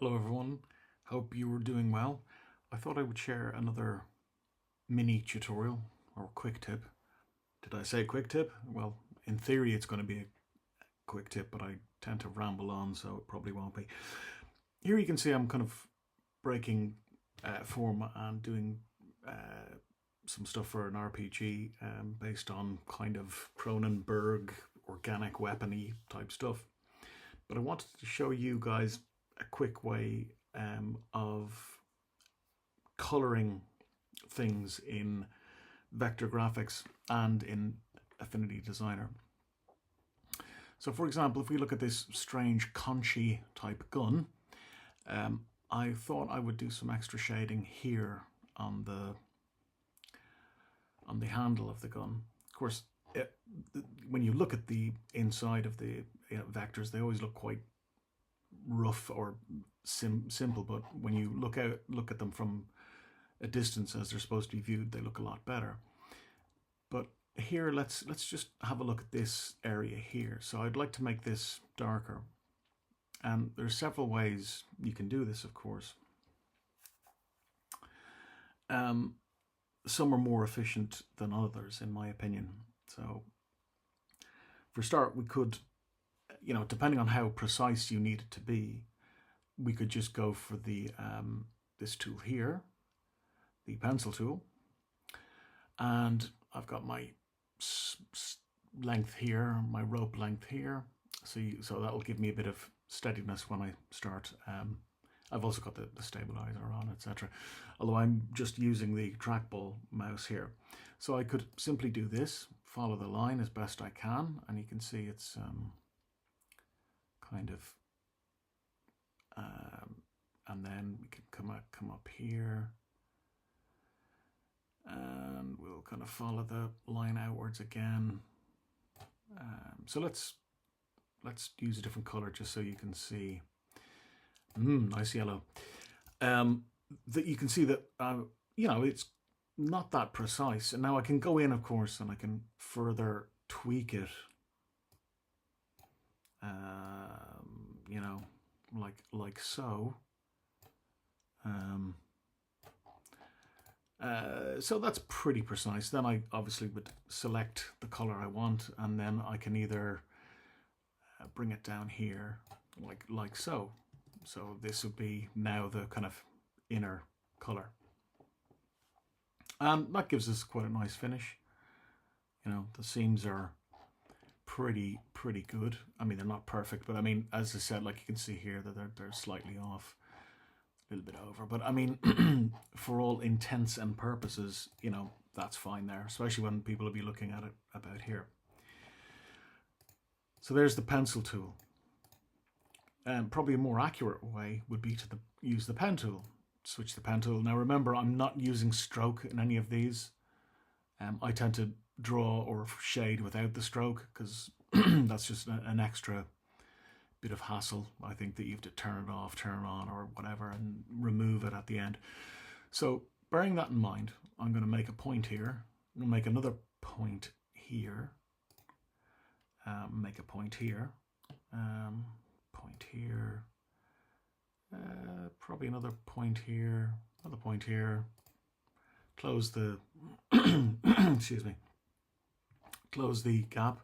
Hello everyone, hope you were doing well. I thought I would share another mini tutorial or quick tip. Did I say quick tip? Well, in theory it's going to be a quick tip, but I tend to ramble on, so it probably won't be. Here you can see I'm kind of breaking form and doing some stuff for an RPG based on kind of Cronenberg organic weapony type stuff. But I wanted to show you guys a quick way of coloring things in vector graphics and in Affinity Designer. So for example, if we look at this strange conchy type gun, I thought I would do some extra shading here on the handle of the gun. Of course, when you look at the inside of the vectors, they always look quite rough or simple, but when you look at them from a distance as they're supposed to be viewed, they look a lot better. But here, let's just have a look at this area here. So I'd like to make this darker, and there's several ways you can do this, of course. Some are more efficient than others, in my opinion. So for a start, we could, depending on how precise you need it to be, we could just go for the this tool here, the pencil tool, and I've got my length here, my rope length here, so that'll give me a bit of steadiness when I start. I've also got the stabilizer on, etc. Although I'm just using the trackball mouse here. So I could simply do this, follow the line as best I can, and you can see it's kind of, and then we can come up here, and we'll kind of follow the line outwards again. So let's use a different color just so you can see. Nice yellow. That you can see that it's not that precise, and now I can go in, of course, and I can further tweak it. Like so. So that's pretty precise. Then I obviously would select the color I want, and then I can either bring it down here, like so. So this would be now the kind of inner color, and that gives us quite a nice finish. The seams are pretty good. I mean, they're not perfect, but I mean, as I said, like you can see here that they're slightly off, a little bit over, but I mean, for all intents and purposes, that's fine there, especially when people will be looking at it about here. So there's the pencil tool. Probably a more accurate way would be to use the pen tool. Switch the pen tool. Now remember, I'm not using stroke in any of these. I tend to draw or shade without the stroke because that's just an extra bit of hassle. I think that you have to turn it off, turn it on, or whatever, and remove it at the end. So bearing that in mind, I'm going to make a point here. I'm going to make another point here. Make a point here. Point here. Probably another point here. Another point here. Close the excuse me. Close the gap,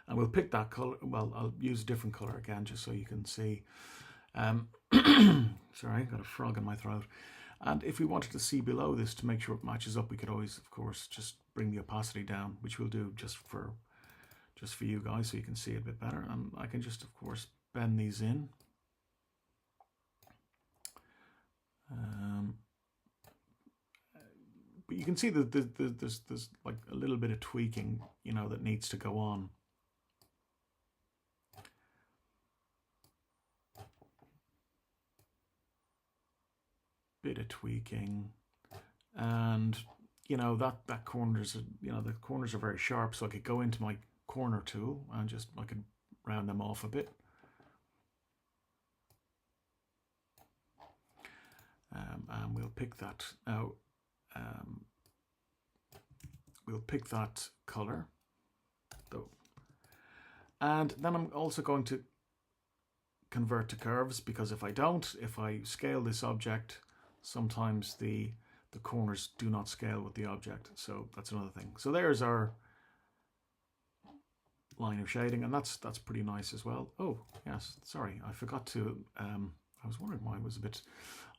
and we'll pick that color. Well, I'll use a different color again just so you can see. Sorry, I've got a frog in my throat. And if we wanted to see below this to make sure it matches up, we could always, of course, just bring the opacity down, which we'll do just for you guys so you can see it a bit better. And I can just, of course, bend these in. But you can see that there's like a little bit of tweaking, that needs to go on. Bit of tweaking, and that corners, the corners are very sharp, so I could go into my corner tool and I could round them off a bit. And we'll pick that out. We'll pick that color, though, and then I'm also going to convert to curves, because if I scale this object, sometimes the corners do not scale with the object. So that's another thing. So there's our line of shading, and that's pretty nice as well. Oh yes, sorry, I forgot to. I was wondering why it was a bit.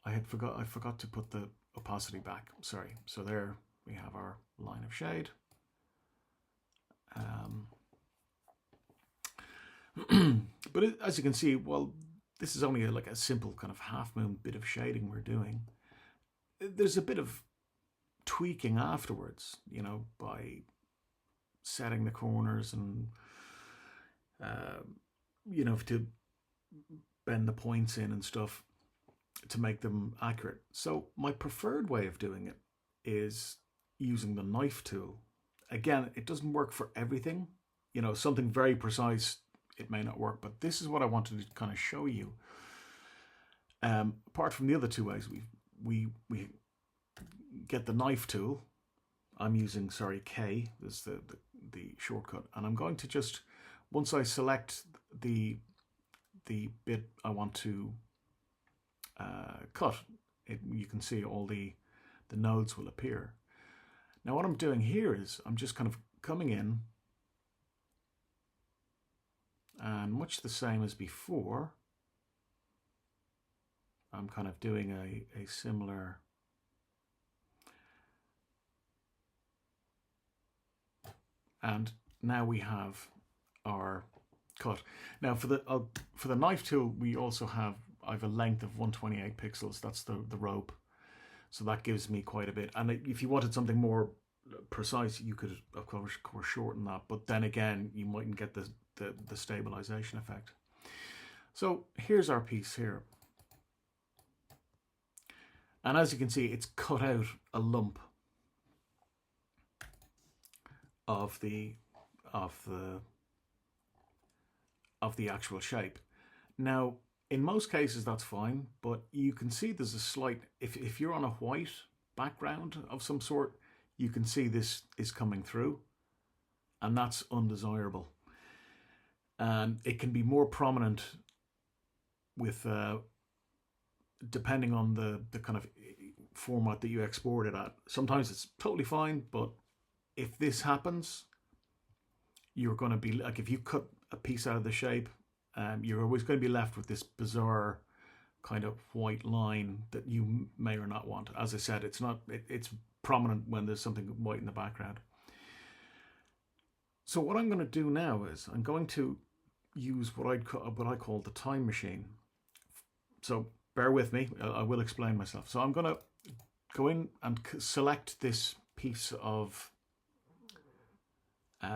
I forgot to put the opacity back. Sorry. So there we have our line of shade. But as you can see, well, this is only like a simple kind of half moon bit of shading we're doing. There's a bit of tweaking afterwards, you know, by setting the corners and you know, to bend the points in and stuff to make them accurate. So my preferred way of doing it is using the knife tool. Again, it doesn't work for everything. You know, something very precise, it may not work, but this is what I wanted to kind of show you. Apart from the other two ways, we get the knife tool. I'm using, sorry, K, this is the shortcut, and I'm going to just, once I select the bit I want to cut, you can see all the nodes will appear. Now what I'm doing here is I'm just kind of coming in, and much the same as before, I'm kind of doing a similar and now we have our cut. Now for the knife tool, we also have, I have a length of 128 pixels. That's the rope, so that gives me quite a bit. And if you wanted something more precise, you could of course shorten that, but then again you mightn't get the stabilization effect. So here's our piece here, and as you can see, it's cut out a lump of the actual shape. Now in most cases that's fine, but you can see there's a slight, if you're on a white background of some sort, you can see this is coming through, and that's undesirable. And it can be more prominent with depending on the kind of format that you export it at. Sometimes it's totally fine, but if this happens, you're going to be like, if you cut a piece out of the shape, you're always going to be left with this bizarre kind of white line that you may or not want. As I said, it's prominent when there's something white in the background. So what I'm going to do now is I'm going to use what I call the time machine. So bear with me, I will explain myself. So I'm going to go in and select this piece of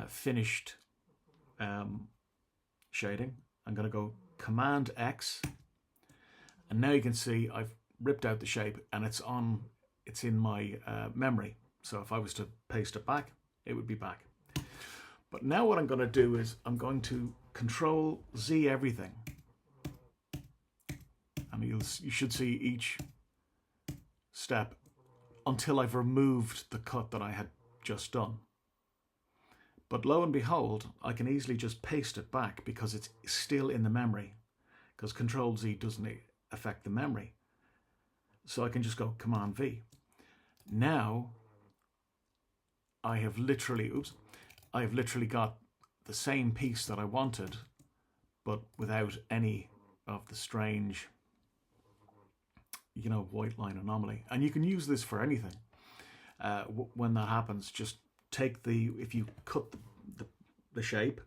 finished shading. I'm going to go Command X, and now you can see I've ripped out the shape, and it's in my memory. So if I was to paste it back, it would be back. But now what I'm going to do is I'm going to Control Z everything, and you should see each step until I've removed the cut that I had just done. But lo and behold, I can easily just paste it back because it's still in the memory, because Control Z doesn't affect the memory. So I can just go Command V. Now I have literally got the same piece that I wanted, but without any of the strange, you know, white line anomaly. And you can use this for anything. When that happens, just take if you cut the shape,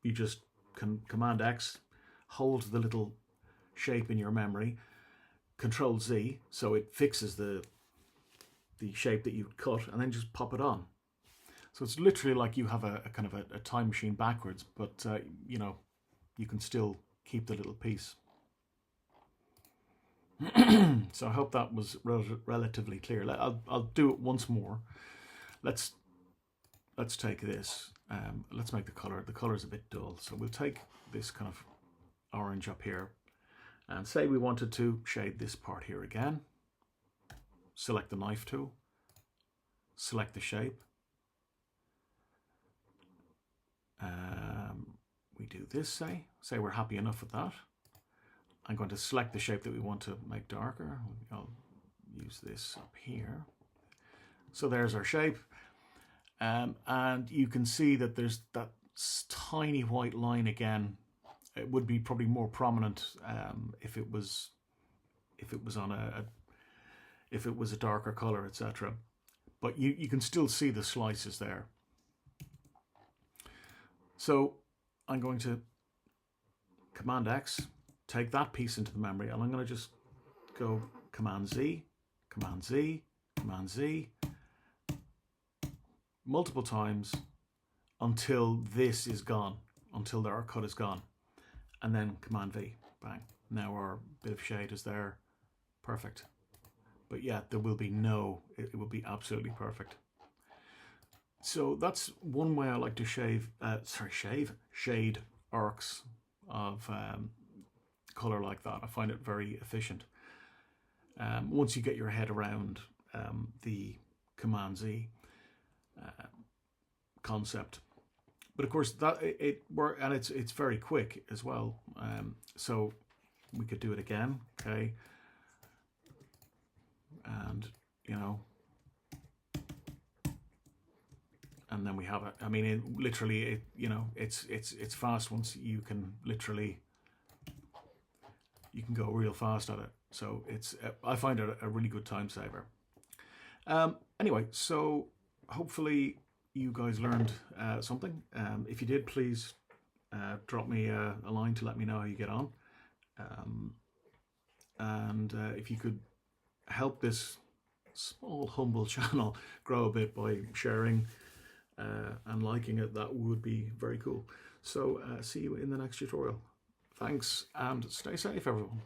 you just can Command X, hold the little shape in your memory, Control Z, so it fixes the shape that you cut, and then just pop it on. So it's literally like you have a kind of a time machine backwards, but you know, you can still keep the little piece. So I hope that was relatively clear. I'll do it once more. Let's take this. Let's make the color. The color is a bit dull, so we'll take this kind of orange up here, and say we wanted to shade this part here again. Select the knife tool. Select the shape. We do this. Say we're happy enough with that. I'm going to select the shape that we want to make darker. I'll use this up here. So there's our shape. And you can see that there's that tiny white line again. It would be probably more prominent if it was on if it was a darker color, etc. But you can still see the slices there. So I'm going to Command X, take that piece into the memory, and I'm going to just go Command Z, Command Z, Command Z, multiple times until this is gone, until our cut is gone. And then Command V, bang. Now our bit of shade is there, perfect. But yeah, there will be it will be absolutely perfect. So that's one way I like to shade arcs of color like that. I find it very efficient. Once you get your head around the Command Z concept, but of course that and it's very quick as well. So we could do it again, okay? And and then we have it. I mean, it's fast once you can literally go real fast at it. So I find it a really good time saver. Anyway, so hopefully you guys learned something. If you did, please drop me a line to let me know how you get on. And if you could help this small, humble channel grow a bit by sharing and liking it, that would be very cool. So see you in the next tutorial. Thanks and stay safe, everyone.